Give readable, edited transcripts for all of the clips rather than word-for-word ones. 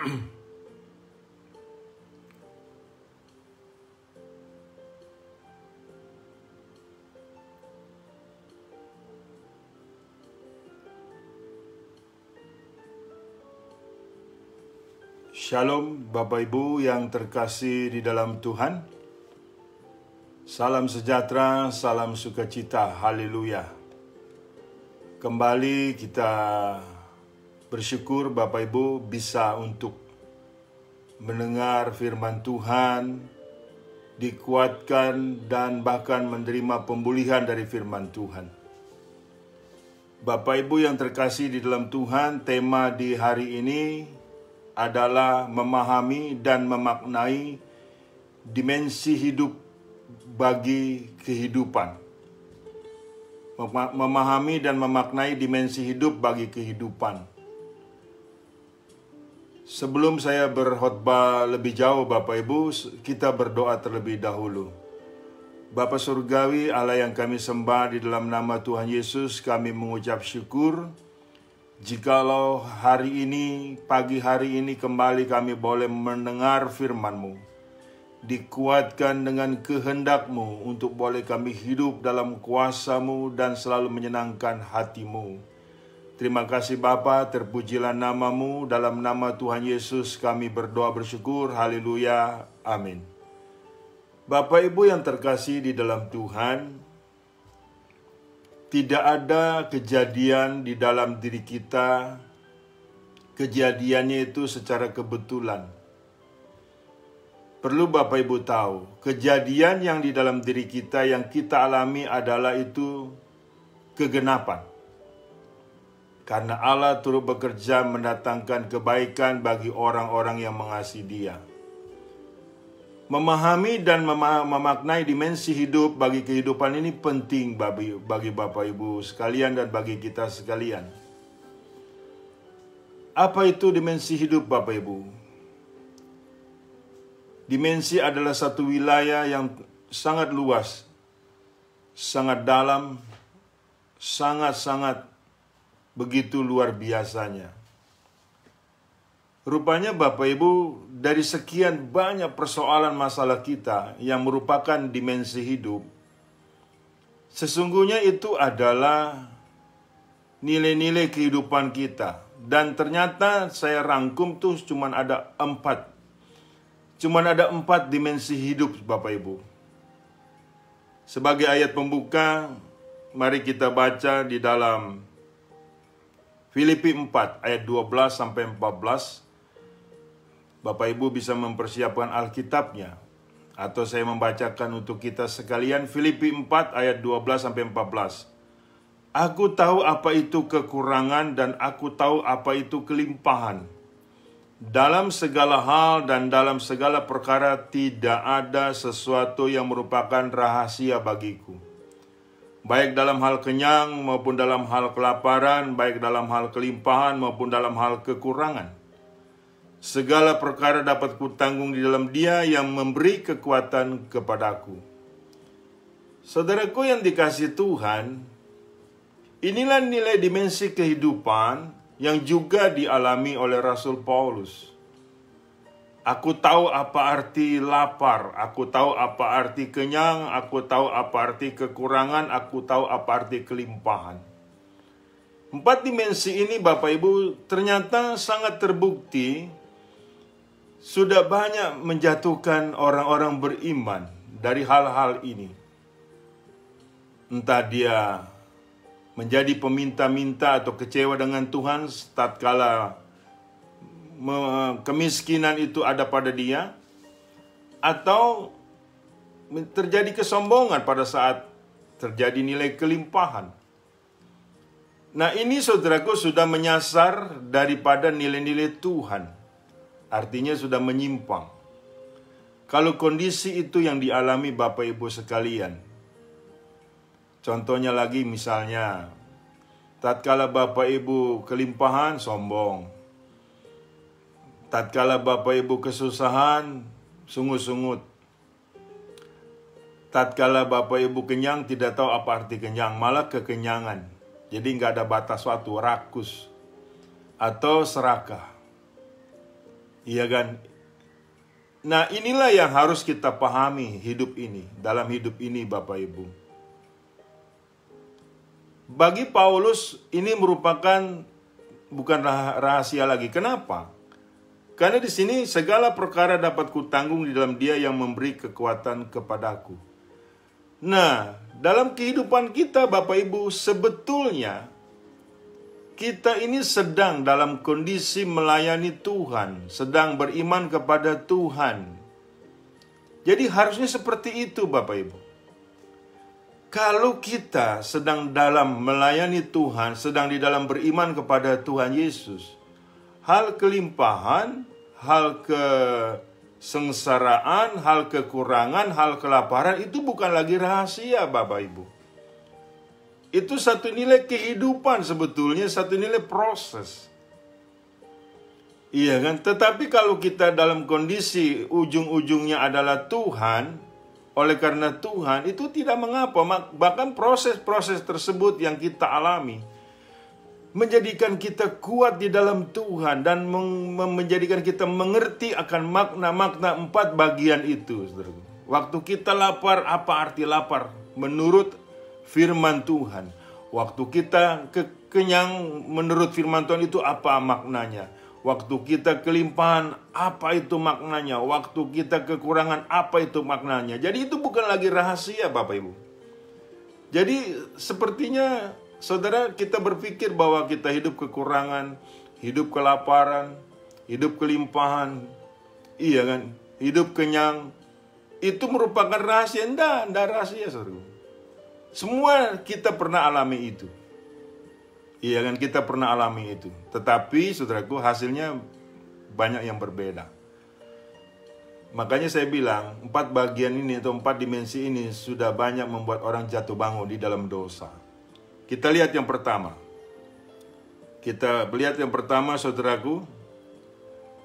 Shalom Bapak Ibu yang terkasih di dalam Tuhan. Salam sejahtera, salam sukacita, haleluya. Kembali kita bersyukur Bapak Ibu bisa untuk mendengar firman Tuhan, dikuatkan dan bahkan menerima pemulihan dari firman Tuhan. Bapak Ibu yang terkasih di dalam Tuhan, tema di hari ini adalah memahami dan memaknai dimensi hidup bagi kehidupan. Memahami dan memaknai dimensi hidup bagi kehidupan. Sebelum saya berkhotbah lebih jauh Bapak Ibu, kita berdoa terlebih dahulu. Bapa Surgawi, Allah yang kami sembah, di dalam nama Tuhan Yesus kami mengucap syukur. Jikalau hari ini, pagi hari ini kembali kami boleh mendengar firman-Mu, dikuatkan dengan kehendak-Mu untuk boleh kami hidup dalam kuasa-Mu dan selalu menyenangkan hati-Mu. Terima kasih Bapa, terpujilah nama-Mu, dalam nama Tuhan Yesus kami berdoa bersyukur, haleluya, amin. Bapak Ibu yang terkasih di dalam Tuhan, tidak ada kejadian di dalam diri kita, kejadiannya itu secara kebetulan. Perlu Bapak Ibu tahu, kejadian yang di dalam diri kita yang kita alami adalah itu kegenapan. Karena Allah turut bekerja mendatangkan kebaikan bagi orang-orang yang mengasihi Dia. Memahami dan memaknai dimensi hidup bagi kehidupan ini penting bagi Bapak Ibu sekalian dan bagi kita sekalian. Apa itu dimensi hidup Bapak Ibu? Dimensi adalah satu wilayah yang sangat luas, sangat dalam, sangat-sangat begitu luar biasanya. Rupanya Bapak Ibu, dari sekian banyak persoalan masalah kita yang merupakan dimensi hidup, sesungguhnya itu adalah nilai-nilai kehidupan kita. Dan ternyata saya rangkum tuh cuman ada 4. Cuman ada 4 dimensi hidup Bapak Ibu. Sebagai ayat pembuka, mari kita baca di dalam Filipi 4 ayat 12 sampai 14. Bapak Ibu bisa mempersiapkan Alkitabnya, atau saya membacakan untuk kita sekalian Filipi 4 ayat 12 sampai 14. Aku tahu apa itu kekurangan dan aku tahu apa itu kelimpahan. Dalam segala hal dan dalam segala perkara tidak ada sesuatu yang merupakan rahasia bagiku. Baik dalam hal kenyang maupun dalam hal kelaparan, baik dalam hal kelimpahan maupun dalam hal kekurangan. Segala perkara dapat kutanggung di dalam Dia yang memberi kekuatan kepadaku. Saudaraku yang dikasihi Tuhan, inilah nilai dimensi kehidupan yang juga dialami oleh Rasul Paulus. Aku tahu apa arti lapar, aku tahu apa arti kenyang, aku tahu apa arti kekurangan, aku tahu apa arti kelimpahan. 4 dimensi ini Bapak Ibu ternyata sangat terbukti sudah banyak menjatuhkan orang-orang beriman dari hal-hal ini. Entah dia menjadi peminta-minta atau kecewa dengan Tuhan tatkala kemiskinan itu ada pada dia, atau terjadi kesombongan pada saat terjadi nilai kelimpahan. Nah, ini saudaraku sudah menyasar daripada nilai-nilai Tuhan. Artinya sudah menyimpang. Kalau kondisi itu yang dialami Bapak Ibu sekalian. Contohnya lagi misalnya, tatkala Bapak Ibu kelimpahan, sombong. Tatkala Bapak Ibu kesusahan, sungut-sungut. Tatkala Bapak Ibu kenyang, tidak tahu apa arti kenyang, malah kekenyangan. Jadi nggak ada batas waktu, rakus. Atau serakah. Iya kan? Nah, inilah yang harus kita pahami dalam hidup ini Bapak Ibu. Bagi Paulus ini merupakan bukanlah rahasia lagi. Kenapa? Karena di sini segala perkara dapat kutanggung di dalam Dia yang memberi kekuatan kepadaku. Nah, dalam kehidupan kita Bapak Ibu, sebetulnya kita ini sedang dalam kondisi melayani Tuhan, sedang beriman kepada Tuhan. Jadi harusnya seperti itu Bapak Ibu. Kalau kita sedang dalam melayani Tuhan, sedang di dalam beriman kepada Tuhan Yesus, hal kelimpahan, hal kesengsaraan, hal kekurangan, hal kelaparan itu bukan lagi rahasia Bapak Ibu. Itu satu nilai kehidupan sebetulnya, satu nilai proses. Iya kan? Tetapi kalau kita dalam kondisi ujung-ujungnya adalah Tuhan, oleh karena Tuhan, itu tidak mengapa. Bahkan proses-proses tersebut yang kita alami menjadikan kita kuat di dalam Tuhan dan menjadikan kita mengerti akan makna-makna 4 bagian itu. Waktu kita lapar, apa arti lapar? Menurut firman Tuhan. Waktu kita kenyang menurut firman Tuhan itu apa maknanya? Waktu kita kelimpahan, apa itu maknanya? Waktu kita kekurangan, apa itu maknanya? Jadi itu bukan lagi rahasia Bapak Ibu. Jadi sepertinya saudara, kita berpikir bahwa kita hidup kekurangan, hidup kelaparan, hidup kelimpahan, iya kan? Hidup kenyang, itu merupakan rahasia. Enggak rahasia saudara. Semua kita pernah alami itu. Iya kan, kita pernah alami itu. Tetapi saudaraku, hasilnya banyak yang berbeda. Makanya saya bilang 4 bagian ini atau 4 dimensi ini sudah banyak membuat orang jatuh bangun di dalam dosa. Kita lihat yang pertama. Kita lihat yang pertama saudaraku,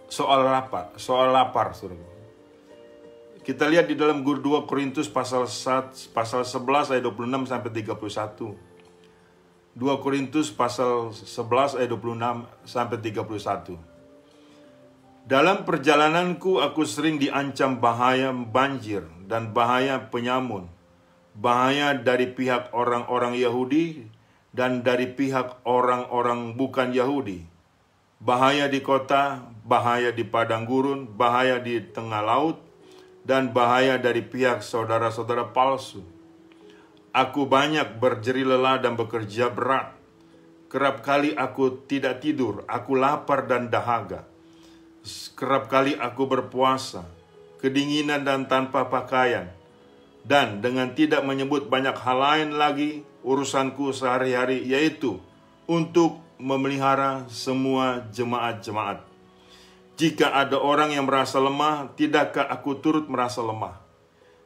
soal lapar saudaraku. Kita lihat di dalam 2 Korintus pasal 11 ayat 26 sampai 31. 2 Korintus pasal 11 ayat 26 sampai 31. Dalam perjalananku aku sering diancam bahaya banjir dan bahaya penyamun, bahaya dari pihak orang-orang Yahudi dan dari pihak orang-orang bukan Yahudi, bahaya di kota, bahaya di padang gurun, bahaya di tengah laut, dan bahaya dari pihak saudara-saudara palsu. Aku banyak berjeri lelah dan bekerja berat. Kerap kali aku tidak tidur, aku lapar dan dahaga. Kerap kali aku berpuasa, kedinginan dan tanpa pakaian. Dan dengan tidak menyebut banyak hal lain lagi, urusanku sehari-hari yaitu untuk memelihara semua jemaat-jemaat. Jika ada orang yang merasa lemah, tidakkah aku turut merasa lemah?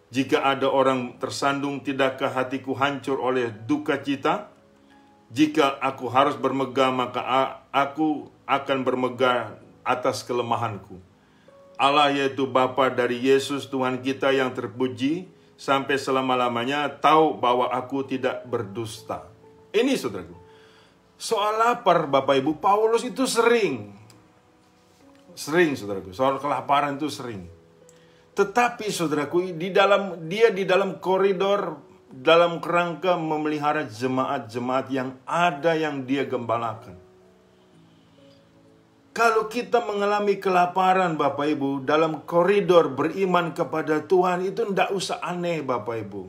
Jika ada orang tersandung, tidakkah hatiku hancur oleh duka cita? Jika aku harus bermegah, maka aku akan bermegah atas kelemahanku. Allah yaitu Bapa dari Yesus Tuhan kita yang terpuji sampai selama-lamanya tahu bahwa aku tidak berdusta. Ini saudaraku. Soal lapar Bapak Ibu, Paulus itu sering saudaraku. Soal kelaparan itu sering. Tetapi saudaraku, di dalam koridor, dalam kerangka memelihara jemaat-jemaat yang ada yang dia gembalakan. Kalau kita mengalami kelaparan Bapak Ibu, dalam koridor beriman kepada Tuhan itu tidak usah aneh Bapak Ibu.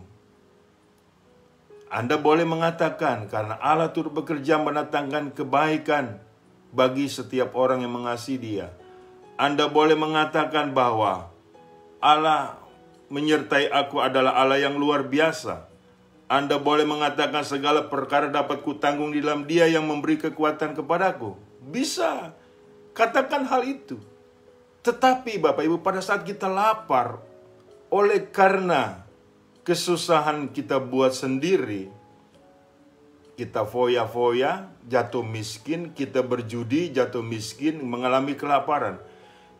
Anda boleh mengatakan, karena Allah turut bekerja mendatangkan kebaikan bagi setiap orang yang mengasihi Dia. Anda boleh mengatakan bahwa Allah menyertai aku adalah Allah yang luar biasa. Anda boleh mengatakan segala perkara dapat kutanggung di dalam Dia yang memberi kekuatan kepadaku. Bisa katakan hal itu. Tetapi Bapak Ibu, pada saat kita lapar, oleh karena kesusahan kita buat sendiri, kita foya-foya, jatuh miskin, kita berjudi, jatuh miskin, mengalami kelaparan.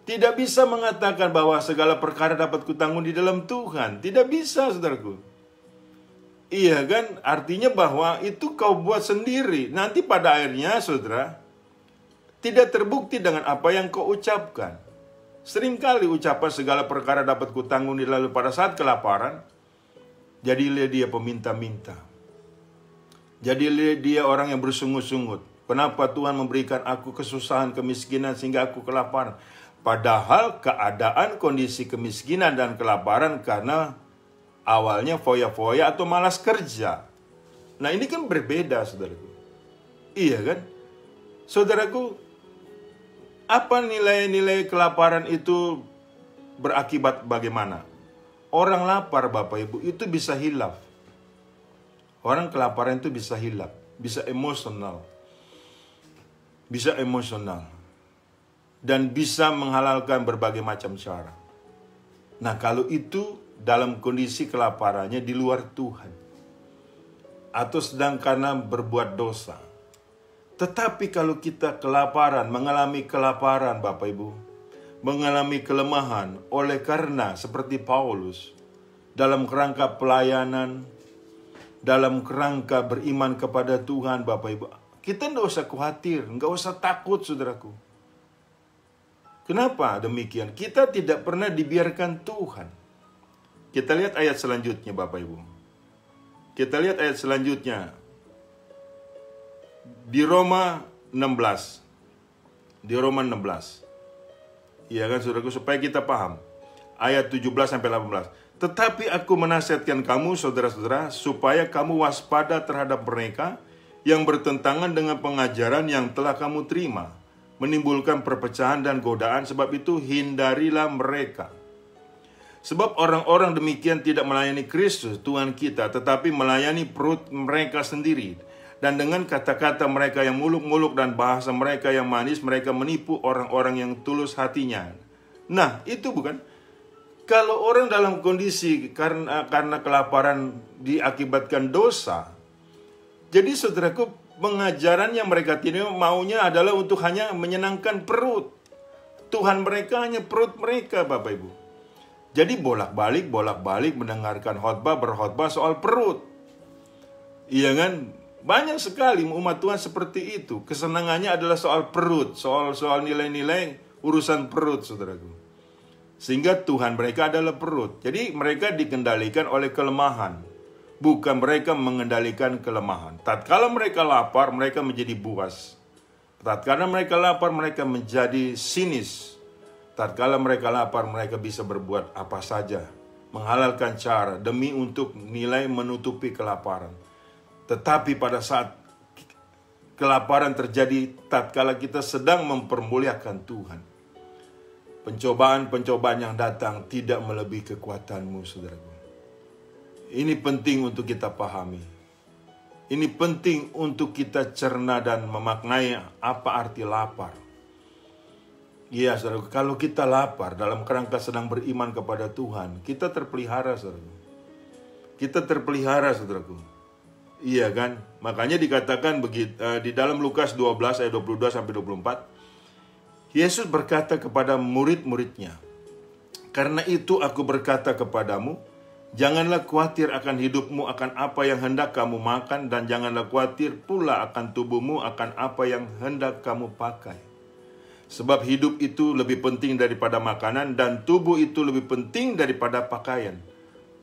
Tidak bisa mengatakan bahwa segala perkara dapat kutanggung di dalam Tuhan. Tidak bisa, saudaraku. Iya kan? Artinya bahwa itu kau buat sendiri. Nanti pada akhirnya, saudara, tidak terbukti dengan apa yang kau ucapkan. Seringkali ucapan segala perkara dapat kutanggung, lalu pada saat kelaparan, jadilah dia peminta-minta. Jadilah dia orang yang bersungut-sungut. Kenapa Tuhan memberikan aku kesusahan, kemiskinan sehingga aku kelaparan? Padahal keadaan kondisi kemiskinan dan kelaparan karena awalnya foya-foya atau malas kerja. Nah ini kan berbeda, saudaraku. Iya kan? Saudaraku, apa nilai-nilai kelaparan itu berakibat bagaimana? Orang lapar, Bapak Ibu, itu bisa hilaf. Orang kelaparan itu bisa hilaf, bisa emosional. Bisa emosional. Dan bisa menghalalkan berbagai macam cara. Nah, kalau itu dalam kondisi kelaparannya di luar Tuhan. Atau sedang karena berbuat dosa. Tetapi kalau kita kelaparan, mengalami kelaparan, Bapak Ibu, mengalami kelemahan oleh karena seperti Paulus dalam kerangka pelayanan, dalam kerangka beriman kepada Tuhan, Bapak Ibu, kita tidak usah khawatir, nggak usah takut, saudaraku. Kenapa demikian? Kita tidak pernah dibiarkan Tuhan. Kita lihat ayat selanjutnya, Bapak Ibu. Kita lihat ayat selanjutnya. Di Roma 16. Di Roma 16. Iya kan, saudaraku, supaya kita paham. Ayat 17 sampai 18. Tetapi aku menasihatkan kamu, saudara-saudara, supaya kamu waspada terhadap mereka yang bertentangan dengan pengajaran yang telah kamu terima, menimbulkan perpecahan dan godaan. Sebab itu hindarilah mereka. Sebab orang-orang demikian tidak melayani Kristus Tuhan kita, tetapi melayani perut mereka sendiri. Dan dengan kata-kata mereka yang muluk-muluk dan bahasa mereka yang manis, mereka menipu orang-orang yang tulus hatinya. Nah, itu bukan? Kalau orang dalam kondisi karena kelaparan diakibatkan dosa, jadi saudaraku, pengajaran yang mereka tidak maunya adalah untuk hanya menyenangkan perut. Tuhan mereka hanya perut mereka, Bapak Ibu. Jadi bolak-balik mendengarkan berkhotbah soal perut. Iya kan? Banyak sekali umat Tuhan seperti itu. Kesenangannya adalah soal perut, soal nilai-nilai urusan perut, saudaraku. Sehingga Tuhan mereka adalah perut. Jadi mereka dikendalikan oleh kelemahan. Bukan mereka mengendalikan kelemahan. Tatkala mereka lapar, mereka menjadi buas. Tatkala mereka lapar, mereka menjadi sinis. Tatkala mereka lapar, mereka bisa berbuat apa saja. Menghalalkan cara demi untuk nilai menutupi kelaparan. Tetapi pada saat kelaparan terjadi, tatkala kita sedang mempermuliakan Tuhan, pencobaan-pencobaan yang datang tidak melebihi kekuatanmu, saudaraku. Ini penting untuk kita pahami. Ini penting untuk kita cerna dan memaknai apa arti lapar. Iya, saudaraku, kalau kita lapar dalam kerangka sedang beriman kepada Tuhan, kita terpelihara, saudaraku. Kita terpelihara, saudaraku. Iya kan? Makanya dikatakan begitu di dalam Lukas 12 ayat 22 sampai 24. Yesus berkata kepada murid-muridnya, "Karena itu aku berkata kepadamu, janganlah khawatir akan hidupmu, akan apa yang hendak kamu makan, dan janganlah khawatir pula akan tubuhmu, akan apa yang hendak kamu pakai. Sebab hidup itu lebih penting daripada makanan, dan tubuh itu lebih penting daripada pakaian.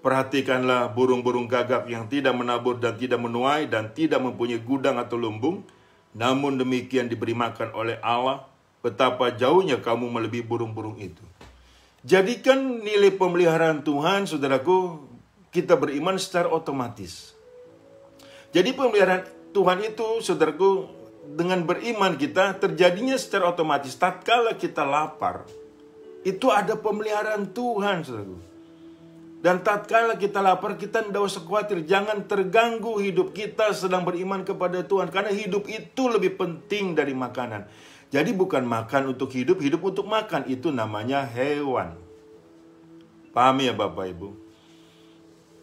Perhatikanlah burung-burung gagak yang tidak menabur dan tidak menuai dan tidak mempunyai gudang atau lumbung, namun demikian diberi makan oleh Allah. Betapa jauhnya kamu melebihi burung-burung itu." Jadikan nilai pemeliharaan Tuhan, saudaraku, kita beriman secara otomatis. Jadi pemeliharaan Tuhan itu, saudaraku, dengan beriman kita terjadinya secara otomatis. Tatkala kita lapar, itu ada pemeliharaan Tuhan, saudaraku. Dan tatkala kita lapar, kita tidak usah khawatir. Jangan terganggu hidup kita sedang beriman kepada Tuhan. Karena hidup itu lebih penting dari makanan. Jadi bukan makan untuk hidup, hidup untuk makan. Itu namanya hewan. Paham ya Bapak Ibu?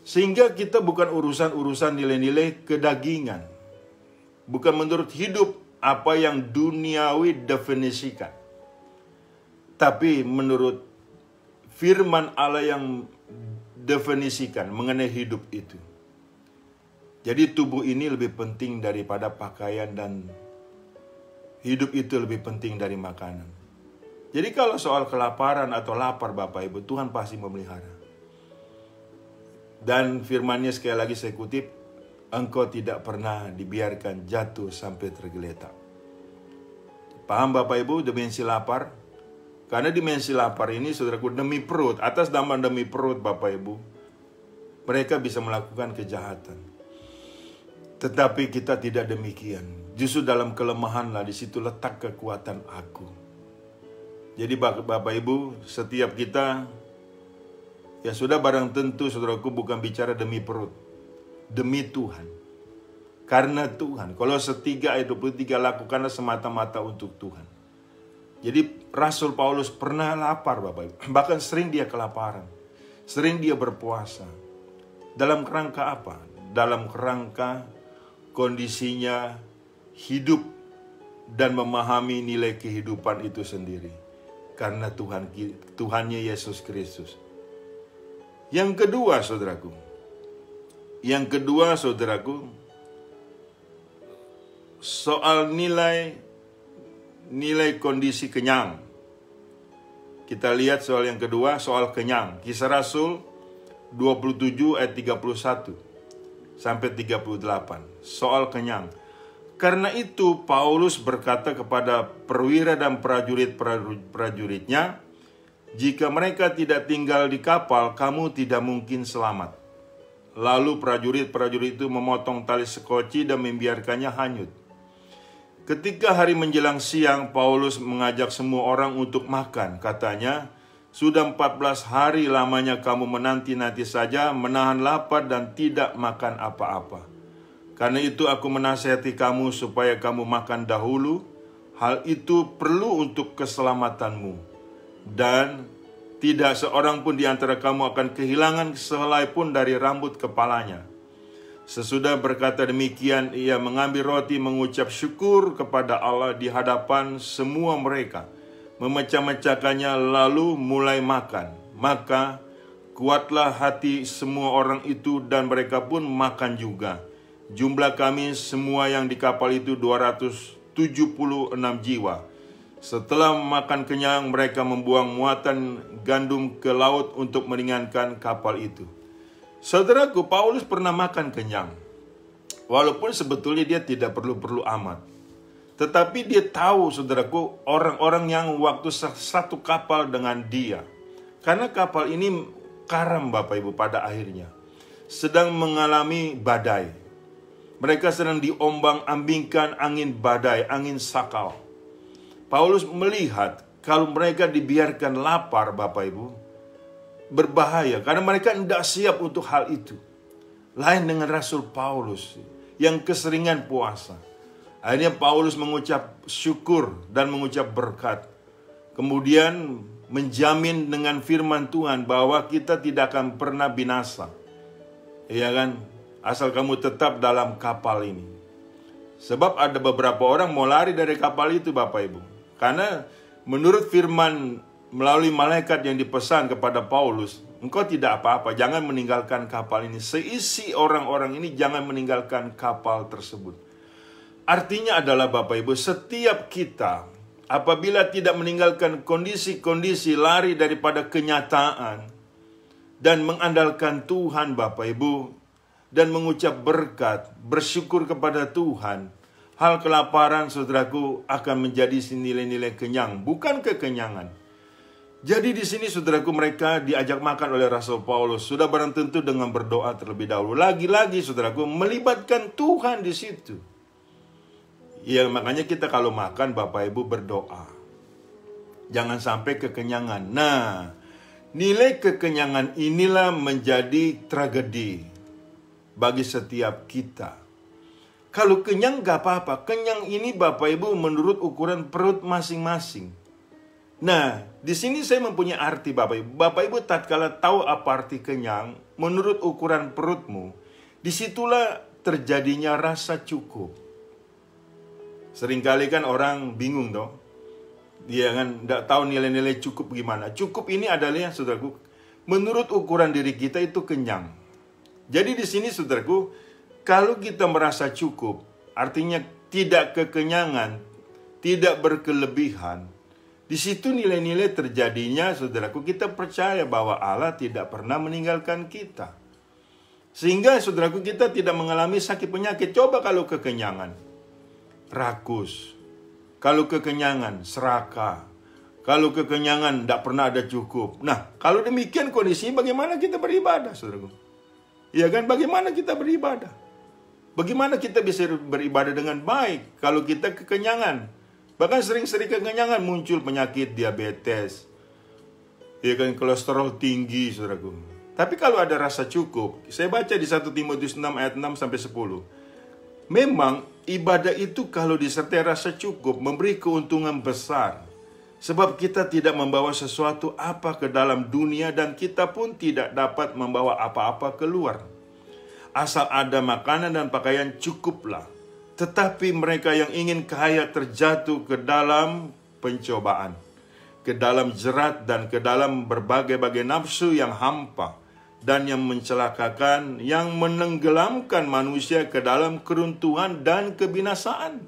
Sehingga kita bukan urusan-urusan nilai-nilai kedagingan. Bukan menurut hidup apa yang duniawi definisikan. Tapi menurut firman Allah yang definisikan mengenai hidup itu. Jadi tubuh ini lebih penting daripada pakaian dan hidup itu lebih penting dari makanan. Jadi kalau soal kelaparan atau lapar Bapak Ibu, Tuhan pasti memelihara. Dan firman-Nya sekali lagi saya kutip, engkau tidak pernah dibiarkan jatuh sampai tergeletak. Paham Bapak Ibu dimensi lapar? Karena dimensi lapar ini saudaraku demi perut, atas nama demi perut Bapak Ibu, mereka bisa melakukan kejahatan. Tetapi kita tidak demikian. Justru dalam kelemahanlah di situ letak kekuatan aku. Jadi Bapak Ibu, setiap kita, ya sudah barang tentu saudaraku bukan bicara demi perut, demi Tuhan. Karena Tuhan, kalau 1 ayat 23 lakukanlah semata-mata untuk Tuhan. Jadi Rasul Paulus pernah lapar Bapak Ibu, bahkan sering dia kelaparan, sering dia berpuasa. Dalam kerangka apa? Dalam kerangka kondisinya hidup dan memahami nilai kehidupan itu sendiri. Karena Tuhannya Yesus Kristus. Yang kedua saudaraku, soal nilai kondisi kenyang. Kita lihat soal yang kedua, soal kenyang. Kisah Rasul 27 ayat 31 sampai 38. Soal kenyang. Karena itu Paulus berkata kepada perwira dan prajurit-prajuritnya, jika mereka tidak tinggal di kapal, kamu tidak mungkin selamat. Lalu prajurit-prajurit itu memotong tali sekoci dan membiarkannya hanyut. Ketika hari menjelang siang, Paulus mengajak semua orang untuk makan. Katanya, sudah 14 hari lamanya kamu menanti-nanti saja, menahan lapar dan tidak makan apa-apa. Karena itu aku menasihati kamu supaya kamu makan dahulu. Hal itu perlu untuk keselamatanmu. Dan tidak seorang pun di antara kamu akan kehilangan sehelai pun dari rambut kepalanya. Sesudah berkata demikian, ia mengambil roti, mengucap syukur kepada Allah di hadapan semua mereka, memecah-mecahkannya lalu mulai makan. Maka kuatlah hati semua orang itu dan mereka pun makan juga. Jumlah kami semua yang di kapal itu 276 jiwa. Setelah makan kenyang, mereka membuang muatan gandum ke laut untuk meringankan kapal itu. Saudaraku, Paulus pernah makan kenyang. Walaupun sebetulnya dia tidak perlu amat. Tetapi dia tahu, saudaraku, orang-orang yang waktu satu kapal dengan dia. Karena kapal ini karam Bapak Ibu pada akhirnya. Sedang mengalami badai. Mereka sedang diombang-ambingkan angin badai, angin sakal. Paulus melihat kalau mereka dibiarkan lapar Bapak Ibu, berbahaya. Karena mereka tidak siap untuk hal itu. Lain dengan Rasul Paulus yang keseringan puasa. Akhirnya Paulus mengucap syukur dan mengucap berkat. Kemudian menjamin dengan firman Tuhan bahwa kita tidak akan pernah binasa. Iya kan? Asal kamu tetap dalam kapal ini. Sebab ada beberapa orang mau lari dari kapal itu Bapak Ibu. Karena menurut firman melalui malaikat yang dipesan kepada Paulus, engkau tidak apa-apa, jangan meninggalkan kapal ini. Seisi orang-orang ini jangan meninggalkan kapal tersebut. Artinya adalah Bapak Ibu, setiap kita apabila tidak meninggalkan kondisi-kondisi lari daripada kenyataan dan mengandalkan Tuhan Bapak Ibu, dan mengucap berkat, bersyukur kepada Tuhan, hal kelaparan saudaraku akan menjadi nilai-nilai kenyang, bukan kekenyangan. Jadi di sini saudaraku mereka diajak makan oleh Rasul Paulus, sudah barang tentu dengan berdoa terlebih dahulu. Lagi-lagi saudaraku melibatkan Tuhan di situ. Ya makanya kita kalau makan Bapak Ibu berdoa. Jangan sampai kekenyangan. Nah, nilai kekenyangan inilah menjadi tragedi bagi setiap kita. Kalau kenyang gak apa-apa. Kenyang ini Bapak Ibu menurut ukuran perut masing-masing. Nah, di sini saya mempunyai arti Bapak Ibu. Bapak Ibu tatkala tahu apa arti kenyang menurut ukuran perutmu, disitulah terjadinya rasa cukup. Seringkali kan orang bingung dong. Dia kan tidak tahu nilai-nilai cukup gimana. Cukup ini adalah saudaraku, menurut ukuran diri kita itu kenyang. Jadi di sini saudaraku, kalau kita merasa cukup, artinya tidak kekenyangan, tidak berkelebihan. Di situ nilai-nilai terjadinya, saudaraku, kita percaya bahwa Allah tidak pernah meninggalkan kita. Sehingga, saudaraku, kita tidak mengalami sakit penyakit. Coba kalau kekenyangan, rakus. Kalau kekenyangan, serakah. Kalau kekenyangan, tidak pernah ada cukup. Nah, kalau demikian kondisi, bagaimana kita beribadah, saudaraku? Ya kan, bagaimana kita beribadah? Bagaimana kita bisa beribadah dengan baik kalau kita kekenyangan? Bahkan sering-sering kekenyangan muncul penyakit diabetes, ya kan, kolesterol tinggi, saudaraku. Tapi kalau ada rasa cukup, saya baca di 1 Timotius 6 ayat 6-10. Memang ibadah itu kalau disertai rasa cukup memberi keuntungan besar. Sebab kita tidak membawa sesuatu apa ke dalam dunia dan kita pun tidak dapat membawa apa-apa keluar. Asal ada makanan dan pakaian cukuplah. Tetapi mereka yang ingin kaya terjatuh ke dalam pencobaan, ke dalam jerat dan ke dalam berbagai-bagai nafsu yang hampa dan yang mencelakakan, yang menenggelamkan manusia ke dalam keruntuhan dan kebinasaan.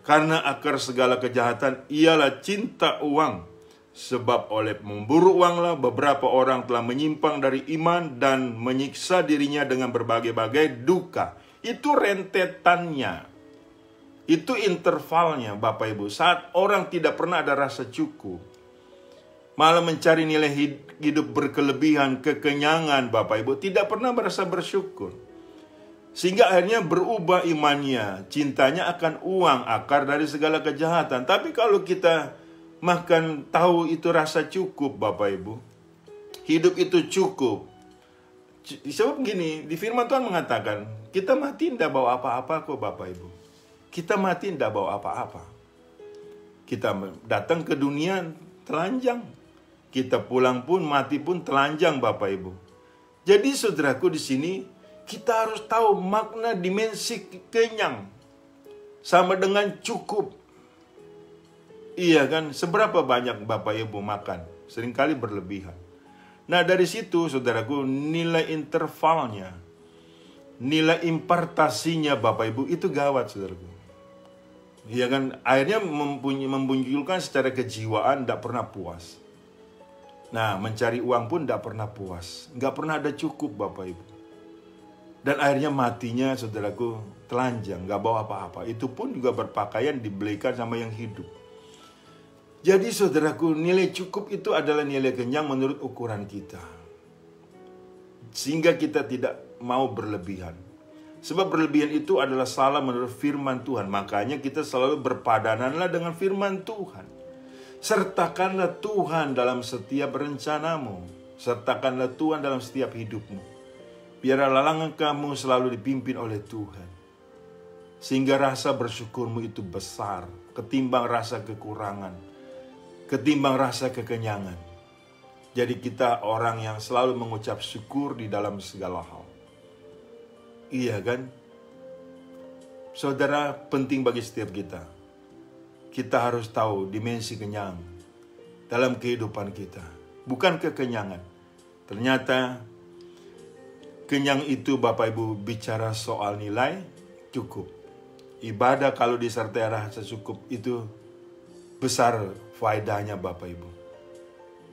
Karena akar segala kejahatan ialah cinta uang. Sebab oleh memburu uanglah beberapa orang telah menyimpang dari iman dan menyiksa dirinya dengan berbagai-bagai duka. Itu rentetannya. Itu intervalnya, Bapak Ibu. Saat orang tidak pernah ada rasa cukup, malah mencari nilai hidup berkelebihan, kekenyangan, Bapak Ibu, tidak pernah merasa bersyukur. Sehingga akhirnya berubah imannya, cintanya akan uang, akar dari segala kejahatan. Tapi kalau kita makan tahu itu rasa cukup, Bapak Ibu, hidup itu cukup. Sebab begini, di firman Tuhan mengatakan, kita mati tidak bawa apa-apa kok, Bapak Ibu. Kita mati tidak bawa apa-apa. Kita datang ke dunia telanjang. Kita pulang pun, mati pun telanjang, Bapak Ibu. Jadi saudaraku, di sini kita harus tahu makna dimensi kenyang sama dengan cukup. Iya kan, seberapa banyak Bapak Ibu makan? Seringkali berlebihan. Nah, dari situ saudaraku, nilai intervalnya, nilai impartasinya Bapak Ibu itu gawat, saudaraku. Ya kan, akhirnya memunculkan secara kejiwaan tidak pernah puas. Nah, mencari uang pun tidak pernah puas, nggak pernah ada cukup, Bapak Ibu. Dan akhirnya matinya, saudaraku, telanjang, nggak bawa apa-apa. Itu pun juga berpakaian dibelikan sama yang hidup. Jadi, saudaraku, nilai cukup itu adalah nilai kenyang menurut ukuran kita, sehingga kita tidak mau berlebihan. Sebab berlebihan itu adalah salah menurut firman Tuhan. Makanya kita selalu berpadananlah dengan firman Tuhan. Sertakanlah Tuhan dalam setiap rencanamu. Sertakanlah Tuhan dalam setiap hidupmu. Biarlah langkah kamu selalu dipimpin oleh Tuhan. Sehingga rasa bersyukurmu itu besar ketimbang rasa kekurangan, ketimbang rasa kekenyangan. Jadi kita orang yang selalu mengucap syukur di dalam segala hal. Iya kan? Saudara, penting bagi setiap kita. Kita harus tahu dimensi kenyang dalam kehidupan kita. Bukan kekenyangan. Ternyata kenyang itu, Bapak Ibu, bicara soal nilai cukup. Ibadah kalau disertai rasa cukup itu besar faedahnya, Bapak Ibu.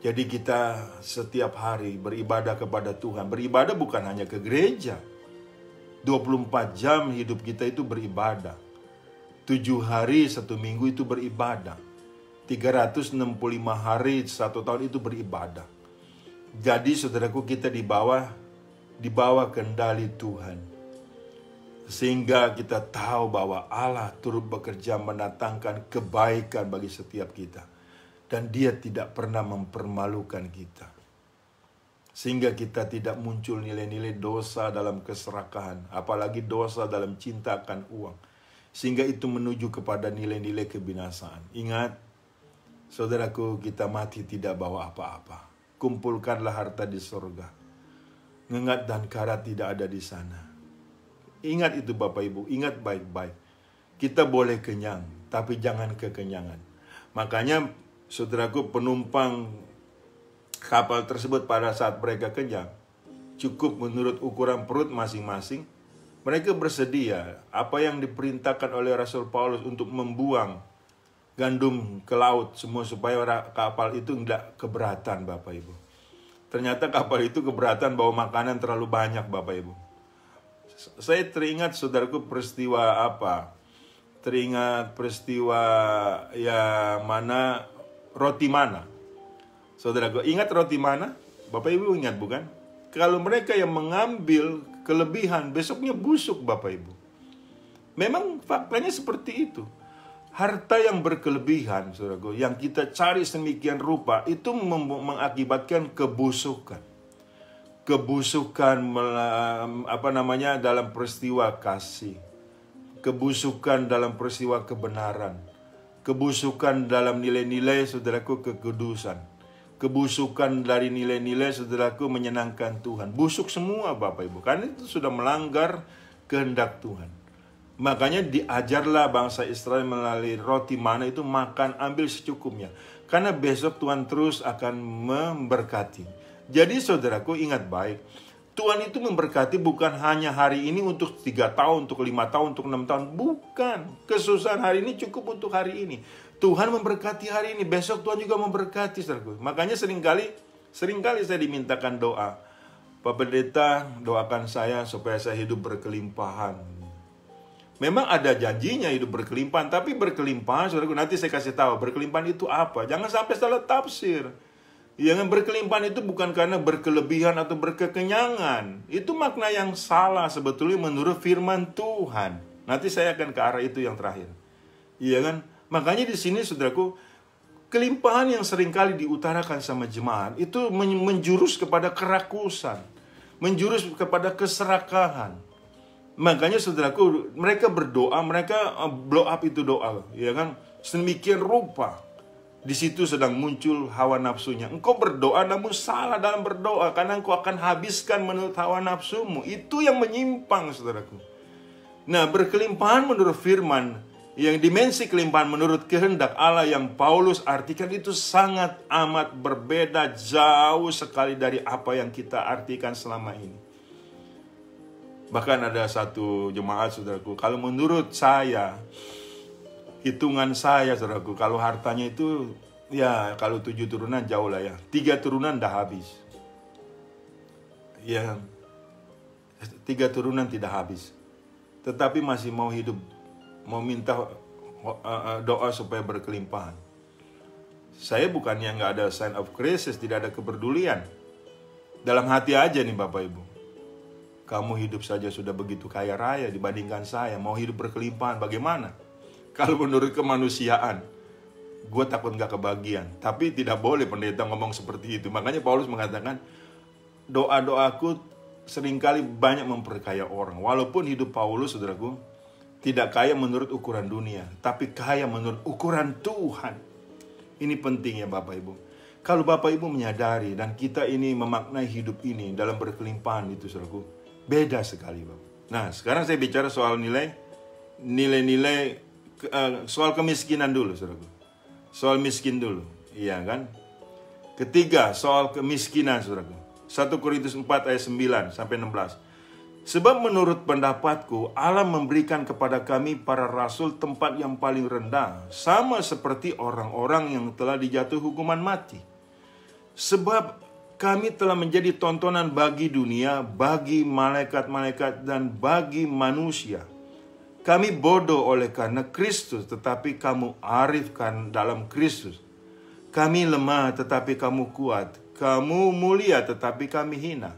Jadi kita setiap hari beribadah kepada Tuhan. Beribadah bukan hanya ke gereja. 24 jam hidup kita itu beribadah. 7 hari 1 minggu itu beribadah. 365 hari 1 tahun itu beribadah. Jadi saudaraku, kita di bawah kendali Tuhan. Sehingga kita tahu bahwa Allah turut bekerja mendatangkan kebaikan bagi setiap kita. Dan Dia tidak pernah mempermalukan kita. Sehingga kita tidak muncul nilai-nilai dosa dalam keserakahan, apalagi dosa dalam cinta akan uang. Sehingga itu menuju kepada nilai-nilai kebinasaan. Ingat, saudaraku, kita mati tidak bawa apa-apa. Kumpulkanlah harta di surga. Ngengat dan karat tidak ada di sana. Ingat itu Bapak Ibu, ingat baik-baik. Kita boleh kenyang, tapi jangan kekenyangan. Makanya, saudaraku, penumpang kapal tersebut pada saat mereka kenyang, cukup menurut ukuran perut masing-masing, mereka bersedia apa yang diperintahkan oleh Rasul Paulus untuk membuang gandum ke laut semua supaya kapal itu tidak keberatan, Bapak Ibu. Ternyata kapal itu keberatan bawa makanan terlalu banyak, Bapak Ibu. Saya teringat, saudaraku, peristiwa apa? Teringat peristiwa mana roti mana. Saudaraku, ingat roti mana? Bapak Ibu ingat bukan? Kalau mereka yang mengambil kelebihan, besoknya busuk, Bapak Ibu. Memang faktanya seperti itu. Harta yang berkelebihan, saudaraku, yang kita cari sedemikian rupa, itu mengakibatkan kebusukan. Kebusukan dalam peristiwa kasih. Kebusukan dalam peristiwa kebenaran. Kebusukan dalam nilai-nilai, saudaraku, kekudusan. Kebusukan dari nilai-nilai, saudaraku, menyenangkan Tuhan. Busuk semua, Bapak Ibu. Karena itu sudah melanggar kehendak Tuhan. Makanya diajarlah bangsa Israel melalui roti mana itu, makan, ambil secukupnya. Karena besok Tuhan terus akan memberkati. Jadi saudaraku, ingat baik. Tuhan itu memberkati bukan hanya hari ini untuk 3 tahun, untuk 5 tahun, untuk 6 tahun. Bukan. Kesusahan hari ini cukup untuk hari ini. Tuhan memberkati hari ini. Besok Tuhan juga memberkati, saudaraku. Makanya seringkali saya dimintakan doa. Pak Pendeta, doakan saya supaya saya hidup berkelimpahan. Memang ada janjinya hidup berkelimpahan. Tapi berkelimpahan, saudaraku, nanti saya kasih tahu. Berkelimpahan itu apa? Jangan sampai salah tafsir. Yang berkelimpahan itu bukan karena berkelebihan atau berkekenyangan. Itu makna yang salah sebetulnya menurut firman Tuhan. Nanti saya akan ke arah itu yang terakhir. Iya kan? Makanya di sini, saudaraku, kelimpahan yang seringkali diutarakan sama jemaat itu menjurus kepada kerakusan, menjurus kepada keserakahan. Makanya, saudaraku, mereka berdoa, mereka blow up itu doa, ya kan? Sedemikian rupa. Di situ sedang muncul hawa nafsunya. Engkau berdoa namun salah dalam berdoa, karena engkau akan habiskan menurut hawa nafsumu. Itu yang menyimpang, saudaraku. Nah, berkelimpahan menurut firman, yang dimensi kelimpahan menurut kehendak Allah yang Paulus artikan itu sangat amat berbeda, jauh sekali dari apa yang kita artikan selama ini. Bahkan ada satu jemaat, saudaraku, kalau menurut saya, hitungan saya, saudaraku, kalau hartanya itu, ya kalau 7 turunan jauh lah ya. 3 turunan dah habis. Ya, 3 turunan tidak habis. Tetapi masih mau hidup, mau minta doa supaya berkelimpahan. Saya bukannya nggak ada sign of crisis, tidak ada kepedulian. Dalam hati aja nih, Bapak Ibu. Kamu hidup saja sudah begitu kaya raya dibandingkan saya. Mau hidup berkelimpahan, bagaimana? Kalau menurut kemanusiaan, gue takut gak kebagian. Tapi tidak boleh pendeta ngomong seperti itu. Makanya Paulus mengatakan, doa-doaku seringkali banyak memperkaya orang. Walaupun hidup Paulus, saudaraku, tidak kaya menurut ukuran dunia, tapi kaya menurut ukuran Tuhan. Ini penting ya, Bapak Ibu. Kalau Bapak Ibu menyadari dan kita ini memaknai hidup ini dalam berkelimpahan itu, saudaraku, beda sekali, Bapak. Nah, sekarang saya bicara soal nilai-nilai, soal kemiskinan dulu, saudaraku. Soal miskin dulu, iya kan? Ketiga, soal kemiskinan, saudaraku. 1 Korintus 4 ayat 9 sampai 16. Sebab menurut pendapatku, Allah memberikan kepada kami para rasul tempat yang paling rendah, sama seperti orang-orang yang telah dijatuhi hukuman mati. Sebab kami telah menjadi tontonan bagi dunia, bagi malaikat-malaikat, dan bagi manusia. Kami bodoh oleh karena Kristus, tetapi kamu arifkan dalam Kristus. Kami lemah, tetapi kamu kuat. Kamu mulia, tetapi kami hina.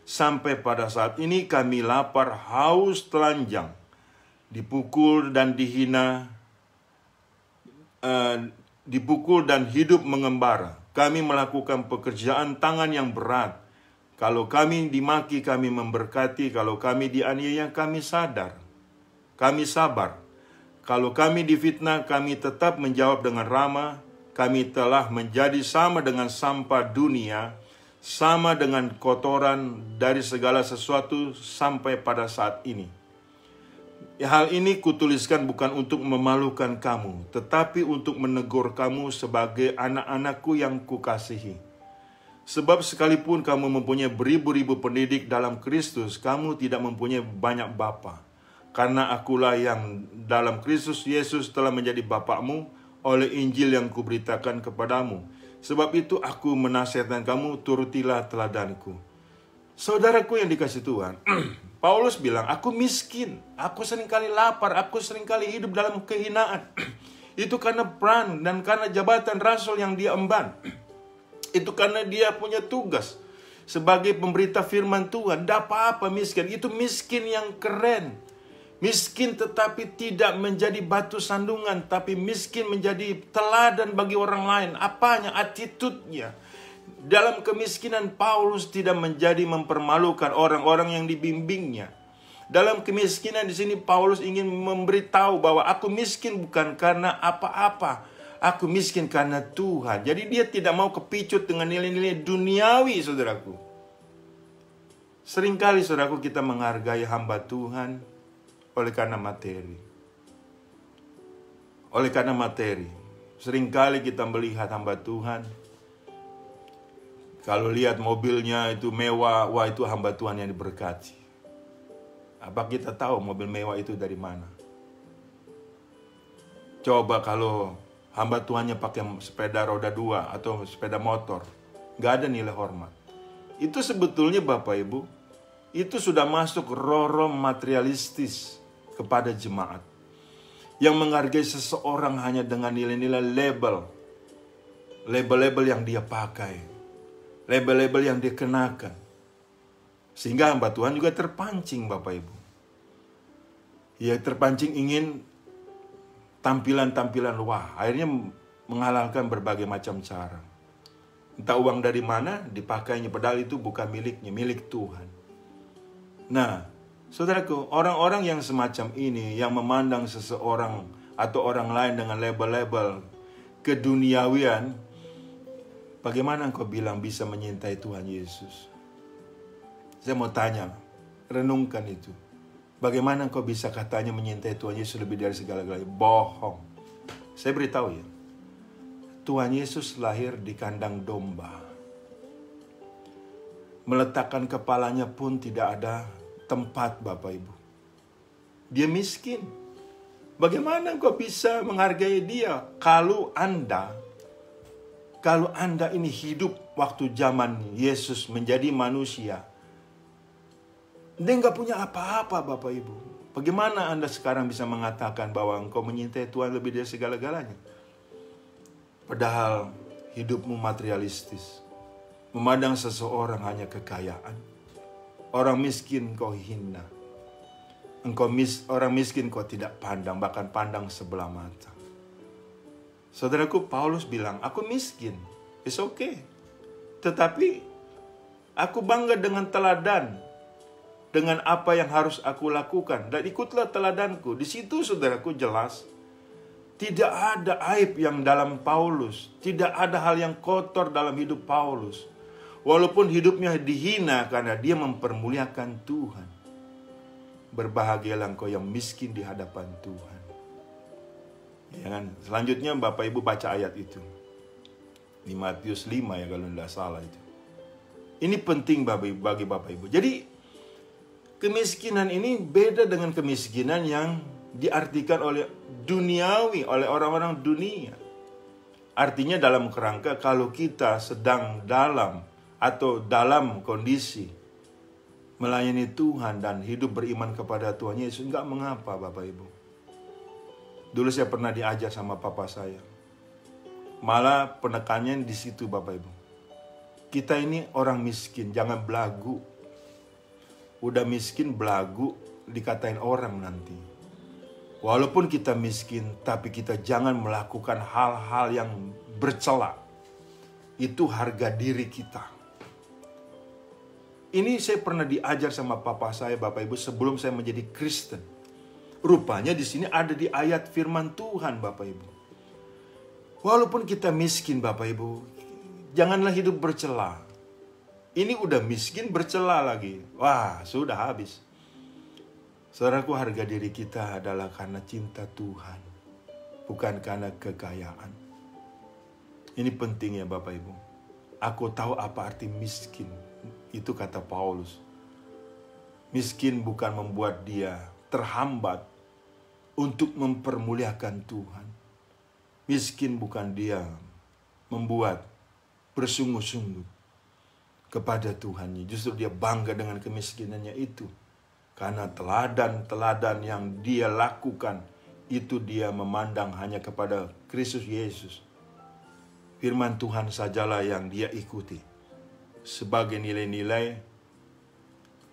Sampai pada saat ini kami lapar, haus, telanjang, dipukul dan dihina, dipukul dan hidup mengembara. Kami melakukan pekerjaan tangan yang berat. Kalau kami dimaki, kami memberkati. Kalau kami dianiaya, kami sabar. Kalau kami difitnah, kami tetap menjawab dengan ramah. Kami telah menjadi sama dengan sampah dunia, sama dengan kotoran dari segala sesuatu sampai pada saat ini. Hal ini kutuliskan bukan untuk memalukan kamu, tetapi untuk menegur kamu sebagai anak-anakku yang kukasihi. Sebab sekalipun kamu mempunyai beribu-ribu pendidik dalam Kristus, kamu tidak mempunyai banyak bapa. Karena akulah yang dalam Kristus Yesus telah menjadi bapakmu, oleh Injil yang kuberitakan kepadamu. Sebab itu aku menasihatkan kamu, turutilah teladanku. Saudaraku yang dikasih Tuhan, Paulus bilang, aku miskin, aku seringkali lapar, aku seringkali hidup dalam kehinaan. Itu karena peran dan karena jabatan rasul yang dia emban. Itu karena dia punya tugas sebagai pemberita firman Tuhan. Tidak apa-apa miskin, itu miskin yang keren. Miskin tetapi tidak menjadi batu sandungan, tapi miskin menjadi teladan bagi orang lain. Apanya? Attitude-nya. Dalam kemiskinan Paulus tidak menjadi mempermalukan orang-orang yang dibimbingnya. Dalam kemiskinan di sini Paulus ingin memberitahu bahwa aku miskin bukan karena apa-apa. Aku miskin karena Tuhan. Jadi dia tidak mau kepicut dengan nilai-nilai duniawi, saudaraku. Seringkali, saudaraku, kita menghargai hamba Tuhan oleh karena materi. Oleh karena materi. Seringkali kita melihat hamba Tuhan, kalau lihat mobilnya itu mewah, wah itu hamba Tuhan yang diberkati. Apa kita tahu mobil mewah itu dari mana? Coba kalau hamba Tuhannya pakai sepeda roda 2 atau sepeda motor, gak ada nilai hormat. Itu sebetulnya Bapak Ibu, itu sudah masuk roh-roh materialistis kepada jemaat. Yang menghargai seseorang hanya dengan nilai-nilai label. Label-label yang dia pakai. Label-label yang dia kenakan. Sehingga hamba Tuhan juga terpancing Bapak Ibu. Ya terpancing ingin tampilan-tampilan wah. Akhirnya menghalalkan berbagai macam cara. Entah uang dari mana dipakainya. Padahal itu bukan miliknya, milik Tuhan. Nah, saudaraku, orang-orang yang semacam ini, yang memandang seseorang atau orang lain dengan label-label keduniawian, bagaimana engkau bilang bisa menyintai Tuhan Yesus? Saya mau tanya, renungkan itu. Bagaimana engkau bisa katanya menyintai Tuhan Yesus lebih dari segala-galanya? Bohong. Saya beritahu ya, Tuhan Yesus lahir di kandang domba. Meletakkan kepalanya pun tidak ada tempat Bapak Ibu. Dia miskin. Bagaimana engkau bisa menghargai dia kalau Anda ini hidup waktu zaman Yesus menjadi manusia. Dia nggak punya apa-apa Bapak Ibu. Bagaimana Anda sekarang bisa mengatakan bahwa engkau menyintai Tuhan lebih dari segala-galanya? Padahal hidupmu materialistis. Memandang seseorang hanya kekayaan. Orang miskin kau hina. Orang miskin kau tidak pandang, bahkan pandang sebelah mata. Saudaraku, Paulus bilang, aku miskin. It's okay. Tetapi aku bangga dengan teladan, dengan apa yang harus aku lakukan. Dan ikutlah teladanku. Di situ saudaraku jelas, tidak ada aib yang dalam Paulus. Tidak ada hal yang kotor dalam hidup Paulus. Walaupun hidupnya dihina karena dia mempermuliakan Tuhan. Berbahagialah engkau yang miskin di hadapan Tuhan. Ya kan? Selanjutnya Bapak Ibu baca ayat itu. Di Matius 5 ya kalau tidak salah itu. Ini penting bagi Bapak Ibu. Jadi kemiskinan ini beda dengan kemiskinan yang diartikan oleh duniawi, oleh orang-orang dunia. Artinya dalam kerangka kalau kita sedang dalam kondisi melayani Tuhan dan hidup beriman kepada Tuhan Yesus, enggak mengapa Bapak Ibu. Dulu saya pernah diajar sama papa saya. Malah penekannya di situ Bapak Ibu. Kita ini orang miskin, jangan belagu. Udah miskin belagu dikatain orang nanti. Walaupun kita miskin, tapi kita jangan melakukan hal-hal yang bercela. Itu harga diri kita. Ini saya pernah diajar sama papa saya, Bapak Ibu, sebelum saya menjadi Kristen. Rupanya di sini ada di ayat firman Tuhan, Bapak Ibu. Walaupun kita miskin, Bapak Ibu, janganlah hidup bercela. Ini udah miskin bercela lagi. Wah, sudah habis. Saudaraku, harga diri kita adalah karena cinta Tuhan, bukan karena kekayaan. Ini penting ya Bapak Ibu. Aku tahu apa arti miskin. Itu kata Paulus. Miskin bukan membuat dia terhambat untuk mempermuliakan Tuhan. Miskin bukan dia membuat bersungguh-sungguh kepada Tuhannya. Justru dia bangga dengan kemiskinannya itu. Karena teladan-teladan yang dia lakukan, itu dia memandang hanya kepada Kristus Yesus. Firman Tuhan sajalah yang dia ikuti sebagai nilai-nilai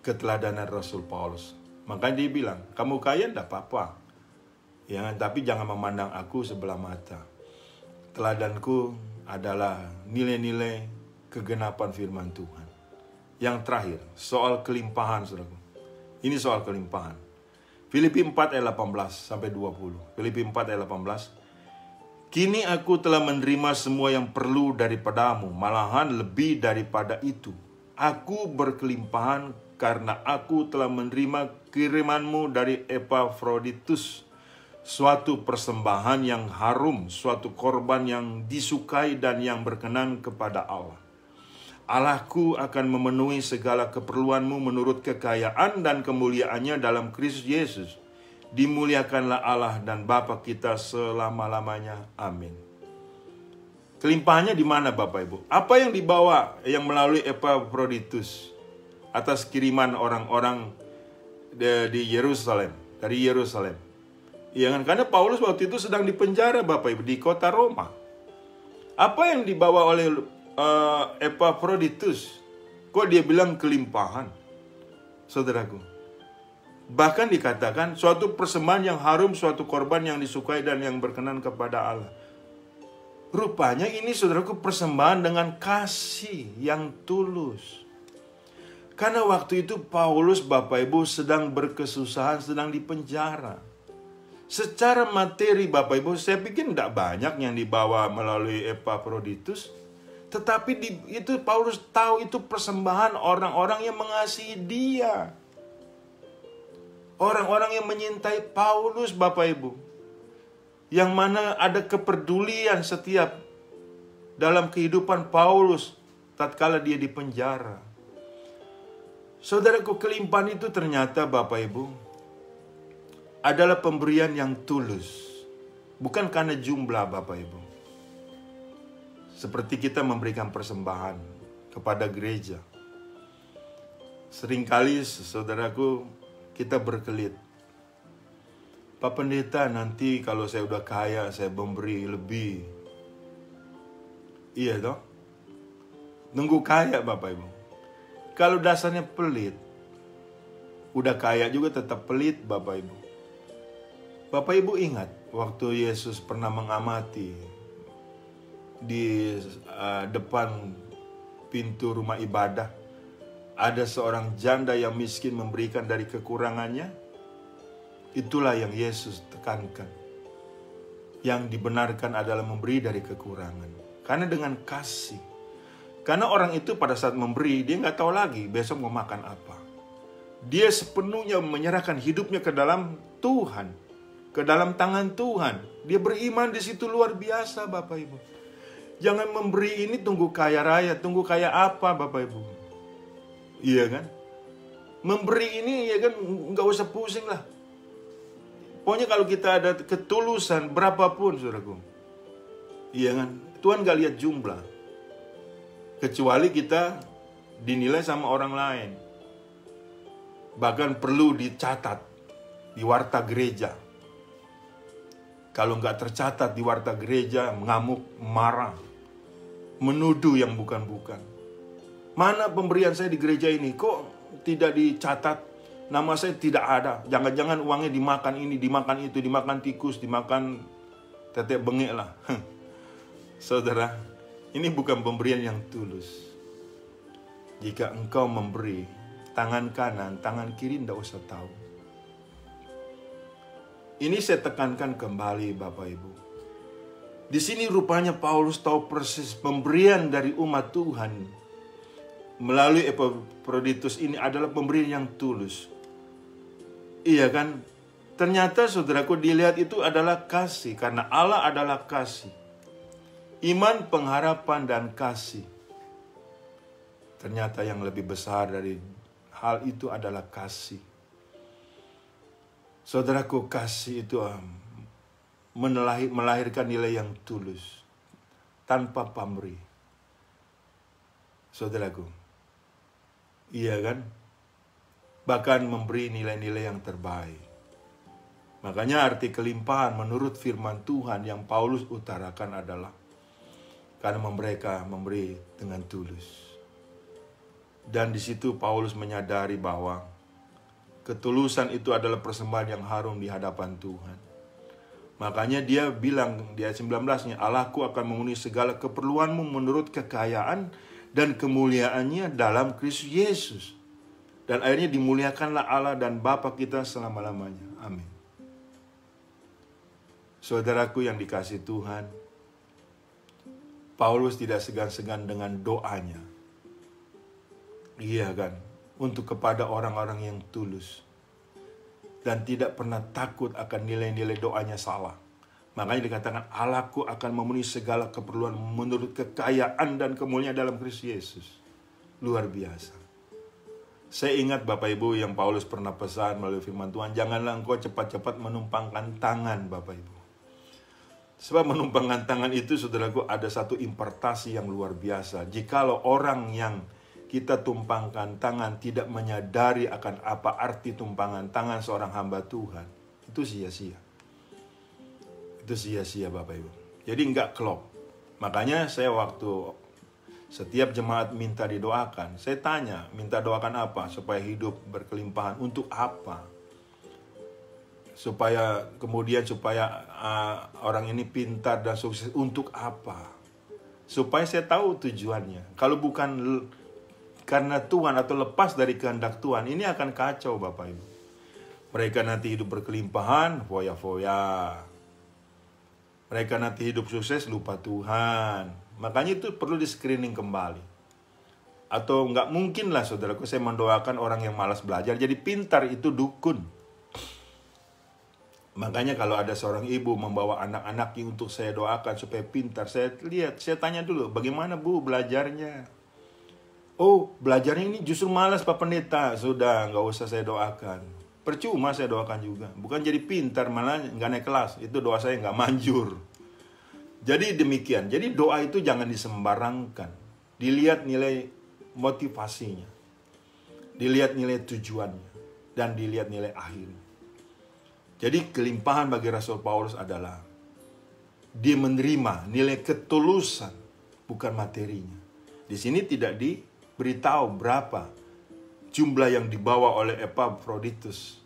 keteladanan Rasul Paulus. Makanya dia bilang, kamu kaya enggak apa-apa, ya, tapi jangan memandang aku sebelah mata. Teladanku adalah nilai-nilai kegenapan firman Tuhan. Yang terakhir, soal kelimpahan, saudaraku. Ini soal kelimpahan. Filipi 4 ayat 18 sampai 20. Filipi 4 ayat 18. Kini aku telah menerima semua yang perlu daripadamu, malahan lebih daripada itu. Aku berkelimpahan karena aku telah menerima kirimanmu dari Epafroditus, suatu persembahan yang harum, suatu korban yang disukai dan yang berkenan kepada Allah. Allahku akan memenuhi segala keperluanmu menurut kekayaan dan kemuliaannya dalam Kristus Yesus. Dimuliakanlah Allah dan Bapa kita selama-lamanya. Amin. Kelimpahannya di mana Bapak Ibu? Apa yang dibawa yang melalui Epafroditus atas kiriman orang-orang di Yerusalem, dari Yerusalem? Ya kan, karena Paulus waktu itu sedang dipenjara Bapak Ibu di kota Roma. Apa yang dibawa oleh Epafroditus? Kok dia bilang kelimpahan, saudaraku? Bahkan dikatakan suatu persembahan yang harum, suatu korban yang disukai dan yang berkenan kepada Allah. Rupanya ini saudaraku persembahan dengan kasih yang tulus. Karena waktu itu Paulus Bapak Ibu sedang berkesusahan, sedang dipenjara. Secara materi Bapak Ibu saya pikir tidak banyak yang dibawa melalui Epafroditus. Tetapi itu Paulus tahu itu persembahan orang-orang yang mengasihi dia. Orang-orang yang menyintai Paulus Bapak Ibu. Yang mana ada kepedulian setiap dalam kehidupan Paulus tatkala dia di penjara. Saudaraku, kelimpahan itu ternyata Bapak Ibu adalah pemberian yang tulus. Bukan karena jumlah Bapak Ibu. Seperti kita memberikan persembahan kepada gereja. Seringkali saudaraku kita berkelit. Pak Pendeta, nanti kalau saya udah kaya saya memberi lebih. Iya toh? Nunggu kaya Bapak Ibu. Kalau dasarnya pelit, udah kaya juga tetap pelit Bapak Ibu. Bapak Ibu ingat waktu Yesus pernah mengamati di depan pintu rumah ibadah, ada seorang janda yang miskin memberikan dari kekurangannya. Itulah yang Yesus tekankan. Yang dibenarkan adalah memberi dari kekurangan. Karena dengan kasih. Karena orang itu pada saat memberi, dia nggak tahu lagi besok mau makan apa. Dia sepenuhnya menyerahkan hidupnya ke dalam Tuhan. Ke dalam tangan Tuhan. Dia beriman di situ luar biasa Bapak Ibu. Jangan memberi ini tunggu kaya raya. Tunggu kaya apa Bapak Ibu? Iya kan? Memberi ini ya kan nggak usah pusing lah. Pokoknya kalau kita ada ketulusan berapapun saudaraku. Iya kan? Tuhan gak lihat jumlah. Kecuali kita dinilai sama orang lain. Bahkan perlu dicatat di warta gereja. Kalau gak tercatat di warta gereja, mengamuk, marah. Menuduh yang bukan-bukan. Mana pemberian saya di gereja ini? Kok tidak dicatat? Nama saya tidak ada. Jangan-jangan uangnya dimakan ini, dimakan itu, dimakan tikus, dimakan tetek bengek lah. Saudara, ini bukan pemberian yang tulus. Jika engkau memberi, tangan kanan, tangan kiri tidak usah tahu. Ini saya tekankan kembali Bapak Ibu. Di sini rupanya Paulus tahu persis pemberian dari umat Tuhan melalui Epafroditus ini adalah pemberian yang tulus. Iya kan? Ternyata saudaraku dilihat itu adalah kasih. Karena Allah adalah kasih. Iman, pengharapan, dan kasih. Ternyata yang lebih besar dari hal itu adalah kasih. Saudaraku, kasih itu melahirkan nilai yang tulus, tanpa pamrih. Saudaraku, iya kan? Bahkan memberi nilai-nilai yang terbaik. Makanya arti kelimpahan menurut firman Tuhan yang Paulus utarakan adalah karena mereka memberi dengan tulus. Dan di situ Paulus menyadari bahwa ketulusan itu adalah persembahan yang harum di hadapan Tuhan. Makanya dia bilang di ayat 19-nya, Allahku akan memenuhi segala keperluanmu menurut kekayaan dan kemuliaannya dalam Kristus Yesus. Dan akhirnya dimuliakanlah Allah dan Bapa kita selama-lamanya. Amin. Saudaraku yang dikasihi Tuhan, Paulus tidak segan-segan dengan doanya. Iya kan? Untuk kepada orang-orang yang tulus. Dan tidak pernah takut akan nilai-nilai doanya salah. Makanya dikatakan Allahku akan memenuhi segala keperluan menurut kekayaan dan kemuliaan dalam Kristus Yesus. Luar biasa. Saya ingat Bapak Ibu yang Paulus pernah pesan melalui firman Tuhan, janganlah engkau cepat-cepat menumpangkan tangan Bapak Ibu. Sebab menumpangkan tangan itu, saudaraku, ada satu impartasi yang luar biasa. Jikalau orang yang kita tumpangkan tangan tidak menyadari akan apa arti tumpangan tangan seorang hamba Tuhan, itu sia-sia. Itu sia-sia Bapak Ibu. Jadi enggak klop. Makanya saya waktu setiap jemaat minta didoakan, saya tanya, minta doakan apa? Supaya hidup berkelimpahan. Untuk apa? Supaya orang ini pintar dan sukses. Untuk apa? Supaya saya tahu tujuannya. Kalau bukan karena Tuhan atau lepas dari kehendak Tuhan, ini akan kacau Bapak Ibu. Mereka nanti hidup berkelimpahan, foya-foya. Mereka nanti hidup sukses, lupa Tuhan. Makanya itu perlu di-screening kembali. Atau nggak mungkin lah saudaraku, saya mendoakan orang yang malas belajar jadi pintar, itu dukun. Makanya kalau ada seorang ibu membawa anak-anaknya untuk saya doakan supaya pintar, saya tanya dulu, bagaimana Bu belajarnya? Oh, belajarnya ini justru malas Pak Pendeta. Sudah, nggak usah saya doakan. Percuma saya doakan juga. Bukan jadi pintar, malah nggak naik kelas. Itu doa saya nggak manjur. Jadi demikian. Jadi doa itu jangan disembarangkan. Dilihat nilai motivasinya. Dilihat nilai tujuannya. Dan dilihat nilai akhirnya. Jadi kelimpahan bagi Rasul Paulus adalah dia menerima nilai ketulusan, bukan materinya. Di sini tidak diberitahu berapa jumlah yang dibawa oleh Epaphroditus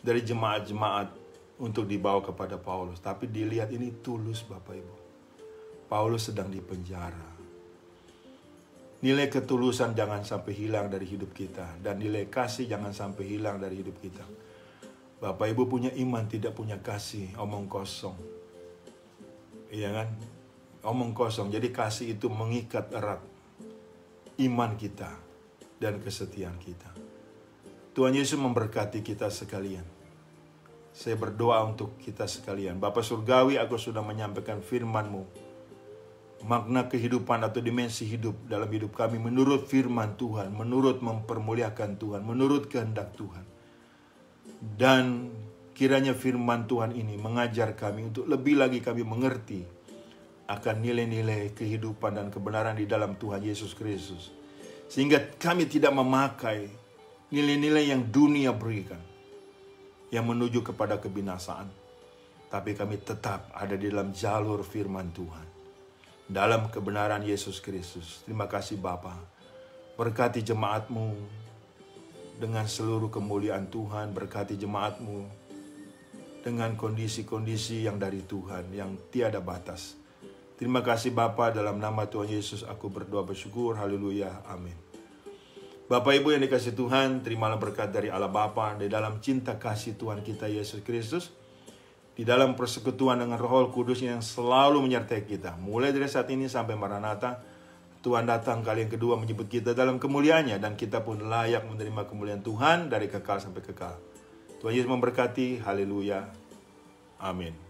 dari jemaat-jemaat untuk dibawa kepada Paulus. Tapi dilihat ini tulus Bapak Ibu. Paulus sedang dipenjara. Nilai ketulusan jangan sampai hilang dari hidup kita. Dan nilai kasih jangan sampai hilang dari hidup kita. Bapak Ibu punya iman, tidak punya kasih, omong kosong. Iya kan? Omong kosong. Jadi kasih itu mengikat erat iman kita dan kesetiaan kita. Tuhan Yesus memberkati kita sekalian. Saya berdoa untuk kita sekalian. Bapa Surgawi, aku sudah menyampaikan firman-Mu. Makna kehidupan atau dimensi hidup dalam hidup kami menurut firman Tuhan, menurut mempermuliakan Tuhan, menurut kehendak Tuhan. Dan kiranya firman Tuhan ini mengajar kami untuk lebih lagi kami mengerti akan nilai-nilai kehidupan dan kebenaran di dalam Tuhan Yesus Kristus. Sehingga kami tidak memakai nilai-nilai yang dunia berikan, yang menuju kepada kebinasaan. Tapi kami tetap ada di dalam jalur firman Tuhan, dalam kebenaran Yesus Kristus. Terima kasih Bapa. Berkati jemaat-Mu dengan seluruh kemuliaan Tuhan. Berkati jemaat-Mu dengan kondisi-kondisi yang dari Tuhan, yang tiada batas. Terima kasih Bapa, dalam nama Tuhan Yesus aku berdoa bersyukur. Haleluya. Amin. Bapak Ibu yang dikasihi Tuhan, terimalah berkat dari Allah Bapa, di dalam cinta kasih Tuhan kita Yesus Kristus, di dalam persekutuan dengan Roh Kudus yang selalu menyertai kita. Mulai dari saat ini sampai Maranatha, Tuhan datang kali yang kedua menyebut kita dalam kemuliaannya, dan kita pun layak menerima kemuliaan Tuhan dari kekal sampai kekal. Tuhan Yesus memberkati. Haleluya. Amin.